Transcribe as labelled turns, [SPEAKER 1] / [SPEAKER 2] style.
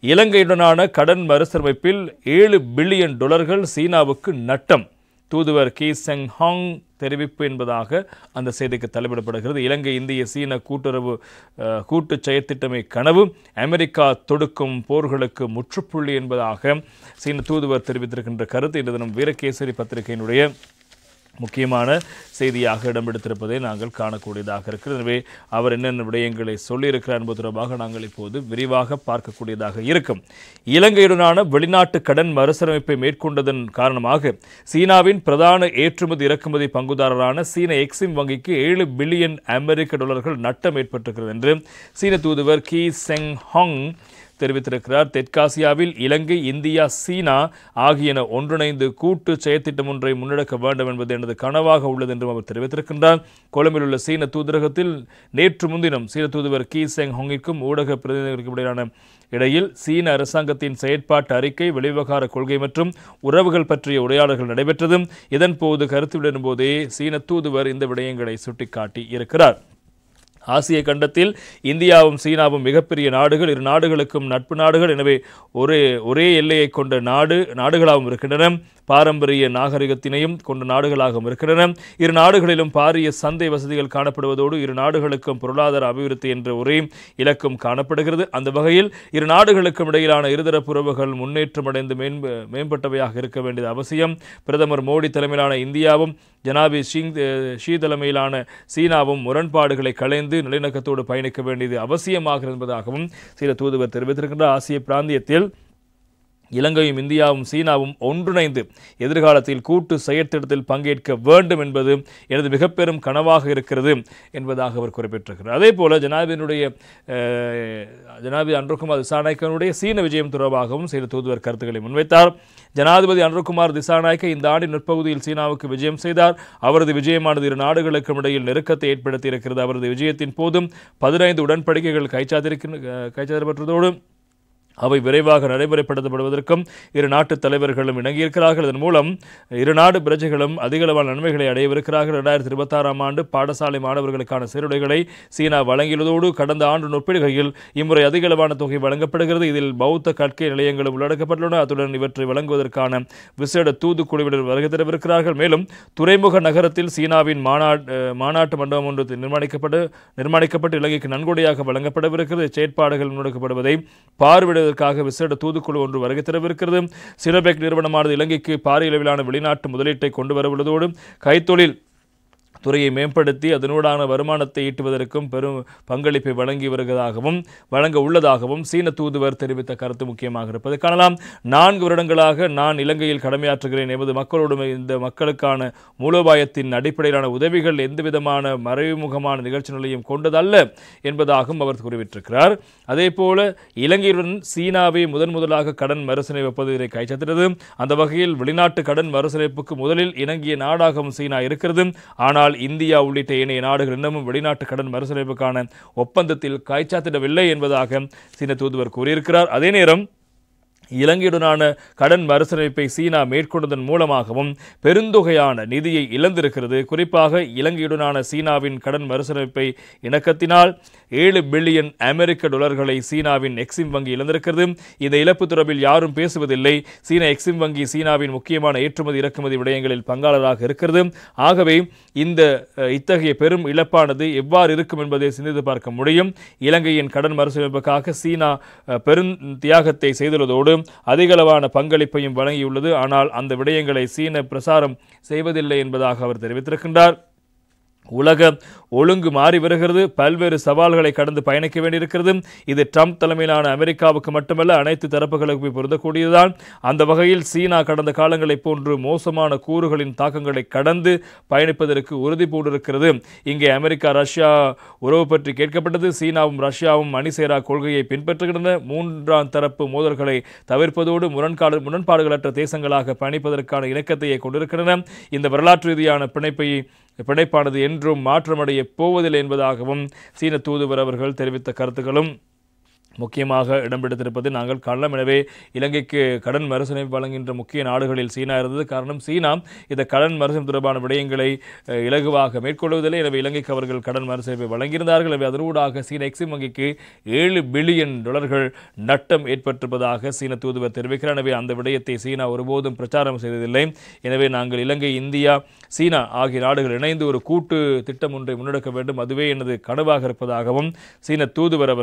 [SPEAKER 1] இலங்கையுடனான கடன் மறுசீரமைப்பில் $7 பில்லியன் சீனாவுக்கு நட்டம். தூதுவர் கி செங் ஹாங் தெரிவிப்பு என்பதாக அந்த செய்திக்கு தலைப்பிடப்படுகிறது. இலங்கை இந்திய சீன கூட்டு செயற்திட்டமே கனவு, அமெரிக்கா தொடுக்கும் போர்களுக்கு முற்றுப்புள்ளி என்பதாக சீன தூதுவர் தெரிவித்திருக்கின்ற கருத்து இன்று தினம் வீரகேசரி பத்திரிகையினுடைய முக்கியமான செய்தியாக இடம்பெடுத்திருப்பதை நாங்கள் காணக்கூடியதாக இருக்கிறது. எனவே அவர் என்னென்ன விடயங்களை சொல்லியிருக்கிறார் என்பது தொடர்பாக நாங்கள் இப்போது விரிவாக பார்க்கக்கூடியதாக இருக்கும். இலங்கையுடனான வெளிநாட்டு கடன் மறுசீரமைப்பை மேற்கொண்டதன் காரணமாக சீனாவின் பிரதான ஏற்றுமதி இறக்குமதி பங்குதாரரான சீன எக்ஸிம் வங்கிக்கு $7 பில்லியன் நட்டம் ஏற்பட்டிருக்கிறது என்று சீன தூதுவர் கி செங் ஹாங் தெரிவித்திருக்கிறார். தெற்காசியாவில் இலங்கை, இந்தியா, சீனா ஆகியன ஒன்றிணைந்து கூட்டு செயற்திட்டம் ஒன்றை முன்னெடுக்க வேண்டும் என்பது எனது கனவாக உள்ளது என்றும் அவர் தெரிவித்திருக்கின்றார். கொழும்பில் உள்ள சீன தூதரகத்தில் நேற்று முன்தினம் சீன தூதுவர் கி செங் ஹாங்கிற்கும் ஊடக பிரதிநிதிகளுக்கும் இடையில் சீன அரசாங்கத்தின் செயற்பாட்டு அறிக்கை, வெளிவிவகார கொள்கை மற்றும் உறவுகள் பற்றிய உரையாடல்கள் நடைபெற்றது. இதன்போது கருத்து வெளியிடும் போதே சீன தூதுவர் இந்த விடயங்களை சுட்டிக்காட்டி இருக்கிறார். ஆசிய கண்டத்தில் இந்தியாவும் சீனாவும் மிகப்பெரிய நாடுகள், இரு நாடுகளுக்கும் நட்பு நாடுகள். எனவே ஒரே எல்லையை கொண்ட நாடுகளாகவும் இருக்கின்றன. பாரம்பரிய நாகரிகத்தினையும் கொண்ட நாடுகளாகவும் இருக்கின்றன. இரு நாடுகளிலும் பாரிய சந்தை வசதிகள் காணப்படுவதோடு இரு நாடுகளுக்கும் பொருளாதார அபிவிருத்தி என்ற ஒரே இலக்கும் காணப்படுகிறது. அந்த வகையில் இரு நாடுகளுக்கும் இடையிலான இருதரப்பு உறவுகள் முன்னேற்றமடைந்து மேம்பட்டவையாக இருக்க வேண்டியது அவசியம். பிரதமர் மோடி தலைமையிலான இந்தியாவும் ஜனாபி ஷி தலைமையிலான சீனாவும் முரண்பாடுகளை களைந்து நிலைநக்கத்தோடு பயணிக்க வேண்டியது அவசியமாகிறது என்பதாகவும் சீன தூதுவர் தெரிவித்திருக்கின்றார். ஆசிய பிராந்தியத்தில் இலங்கையும் இந்தியாவும் சீனாவும் ஒன்றிணைந்து எதிர்காலத்தில் கூட்டு செயற்திட்டத்தில் பங்கேற்க வேண்டும் என்பது எனது மிகப்பெரும் கனவாக இருக்கிறது என்பதாக அவர் குறிப்பிட்டிருக்கிறார். அதே போல ஜனாதிபதி அன்ருகுமார் திசாநாயக்கனுடைய சீன விஜயம் தொடர்பாகவும் சீன தூதுவர் கருத்துக்களை முன்வைத்தார். ஜனாதிபதி அன்ருகுமார் திசாநாயக்க இந்த ஆண்டின் நுட்பகுதியில் சீனாவுக்கு விஜயம் செய்தார். அவரது விஜயமானது இரு நாடுகளுக்கும் இடையில் நெருக்கத்தை ஏற்படுத்தி இருக்கிறது. அவரது விஜயத்தின் போதும் 15 உடன்படிக்கைகள் கைச்சாத்திடப்பட்டதோடு அவை விரைவாக நடைமுறைப்படுத்தப்படுவதற்கும் இரு நாட்டு தலைவர்களும் இணங்கியிருக்கிறார்கள். இதன் மூலம் இரு நாடு பிரஜைகளும் அதிகளவான நன்மைகளை அடையவிருக்கிறார்கள். 2026ஆம் ஆண்டு பாடசாலை மாணவர்களுக்கான சீருடைகளை சீனா வழங்கியுள்ளதோடு கடந்த ஆண்டு ஒப்பிடுகையில் இம்முறை அதிகளவான தொகை வழங்கப்படுகிறது. இதில் பௌத்த கற்கை நிலையங்களும் உள்ளடக்கப்பட்டுள்ளன. அத்துடன் இவற்றை வழங்குவதற்கான விசேட தூதுக்குழுவினர் வருகை தரவிருக்கிறார்கள். மேலும் துறைமுக நகரத்தில் சீனாவின் மாநாட்டு மண்டபம் ஒன்று நிர்மாணிக்கப்பட்டு இலங்கைக்கு நன்கொடையாக வழங்கப்படவிருக்கிறது. செயற்பாடுகள் முன்னெடுக்கப்படுவதை பார்வையிட விசேட தூதுக்குழு ஒன்று வருகை தரவிருக்கிறது. சினோபெக் நிறுவனமானது இலங்கைக்கு பாரிய அளவிலான வெளிநாட்டு முதலீட்டை கொண்டு வரவுள்ளதோடு கைத்தொழில் துறையை மேம்படுத்தி அதனூடான வருமானத்தை ஈட்டுவதற்கும் பெரும் பங்களிப்பை வழங்க உள்ளதாகவும் சீன தூதுவர் தெரிவித்த கருத்து முக்கியமாக இருப்பதை காணலாம். 4 வருடங்களாக நான் இலங்கையில் கடமையாற்றுகிறேன். எமது மக்களோடு இந்த மக்களுக்கான மூலோபாயத்தின் அடிப்படையிலான உதவிகள் எந்தவிதமான மறைமுகமான நிகழ்ச்சி நிலையும் கொண்டதல்ல என்பதாகவும் அவர் குறிப்பிட்டிருக்கிறார். அதே போல இலங்கையுடன் சீனாவை முதலாக கடன் மறுசீரமைப்பது இதை கைச்சாத்திட்டது. அந்த வகையில் வெளிநாட்டு கடன் மறுசீரமைப்புக்கு முதலில் இணங்கிய நாடாகவும் சீனா இருக்கிறது. ஆனால் இந்தியா உள்ளிட்ட ஏனைய நாடுகள் இன்னமும் வெளிநாட்டு கடன் மறுசீரமைப்புக்கான ஒப்பந்தத்தில் கைச்சாத்திடவில்லை என்பதாக சீன தூதுவர் கூறியிருக்கிறார். அதே நேரம் இலங்கையுடனான கடன் மறுசீரமைப்பை சீனா மேற்கொண்டதன் மூலமாகவும் பெருந்தொகையான நிதியை இழந்திருக்கிறது. குறிப்பாக இலங்கையுடனான சீனாவின் கடன் மறுசீரமைப்பை இணக்கத்தினால் $7 பில்லியன் சீனாவின் எக்ஸிம் வங்கி இழந்திருக்கிறது. இந்த இழப்பு தொடர்பில் யாரும் பேசுவதில்லை. சீன எக்ஸிம் வங்கி சீனாவின் முக்கியமான ஏற்றுமதி இறக்குமதி விடயங்களில் பங்காளராக இருக்கிறது. ஆகவே இத்தகைய பெரும் இழப்பானது எவ்வாறு இருக்கும் என்பதை சிந்தித்து பார்க்க முடியும். இலங்கையின் கடன் மறுசீரமைப்புக்காக சீனா பெரும் தியாகத்தை செய்துள்ளதோடு அதிகளவான பங்களிப்பையும் வழங்கியுள்ளது. ஆனால் அந்த விடயங்களை சீன பிரசாரம் செய்வதில்லை என்பதாக அவர் தெரிவித்திருக்கின்றார். உலக ஒழுங்கு மாறி வருகிறது. பல்வேறு சவால்களை கடந்து பயணிக்க வேண்டியிருக்கிறது. இது ட்ரம்ப் தலைமையிலான அமெரிக்காவுக்கு மட்டுமல்ல அனைத்து தரப்புகளுக்கு பொருந்தக்கூடியதுதான். அந்த வகையில் சீனா கடந்த காலங்களைப் போன்று மோசமான கூறுகளின் தாக்கங்களை கடந்து பயணிப்பதற்கு உறுதி பூண்டிருக்கிறது. இங்கே அமெரிக்கா ரஷ்யா உறவு பற்றி கேட்கப்பட்டது. சீனாவும் ரஷ்யாவும் அணிசேரா கொள்கையை பின்பற்றுகின்றன. 3ஆம் தரப்பு மோதல்களை தவிர்ப்பதோடு முரண்பாடுகளற்ற தேசங்களாக பயணிப்பதற்கான இணக்கத்தையே கொண்டிருக்கின்றன. இந்த வரலாற்று ரீதியான பிணைப்பானது என்றும் மாற்றமடைய போவதில்லை என்பதாகவும் சீன தூதுவர் அவர்கள் தெரிவித்த கருத்துக்களும் முக்கியமாக இடம்பெடுத்திருப்பது நாங்கள் கள்ளம். எனவே இலங்கைக்கு கடன் மறுசீரமைப்பு வழங்குகின்ற முக்கிய நாடுகளில் சீனா இருந்தது. காரணம் சீனா இந்த கடன் மறுசீரமைப்பு தொடர்பான விடயங்களை இலகுவாக மேற்கொள்வதில்லை. எனவே இலங்கைக்கு அவர்கள் கடன் மறுசீரமைப்பை வழங்கியிருந்தார்கள். எனவே அதனூடாக சீன எக்ஸிம் வங்கிக்கு $7 பில்லியன் நட்டம் ஏற்பட்டிருப்பதாக சீன தூதுவர் தெரிவிக்கிறார். எனவே அந்த விடயத்தை சீனா ஒருபோதும் பிரச்சாரம் செய்ததில்லை. எனவே நாங்கள் இலங்கை, இந்தியா, சீனா ஆகிய நாடுகள் இணைந்து ஒரு கூட்டு திட்டம் ஒன்றை முன்னெடுக்க வேண்டும், அதுவே எனது கனவாக இருப்பதாகவும் சீன தூதுவர்